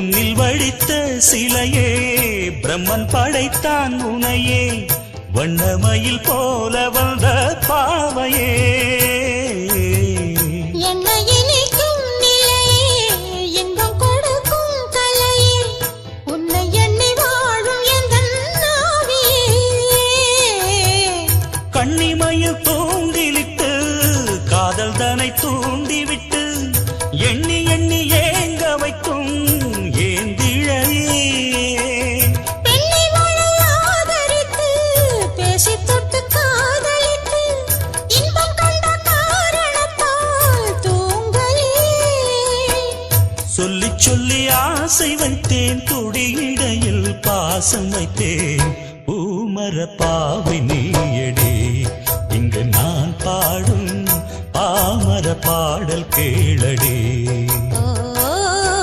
பொன்னில் வடித்த சிலையே பிரம்மன் படைத்தான் உனையே வண்ணமயில் போல வந்த பாவையே கண்ணிமயில் தூண்டிலிட்டு காதல் தனை தூண்டிவிட்டு எண்ணி எண்ணி ஏங்க வைக்கும் ஏந்திழையே சொல்லி சொல்லி ஆசை வைத்தேன் துடியிடையில் பாசம் வைத்தேன் பூமர பாவை நீயடே இங்கு நான் பாடும் பாமர பாடல் கேளடே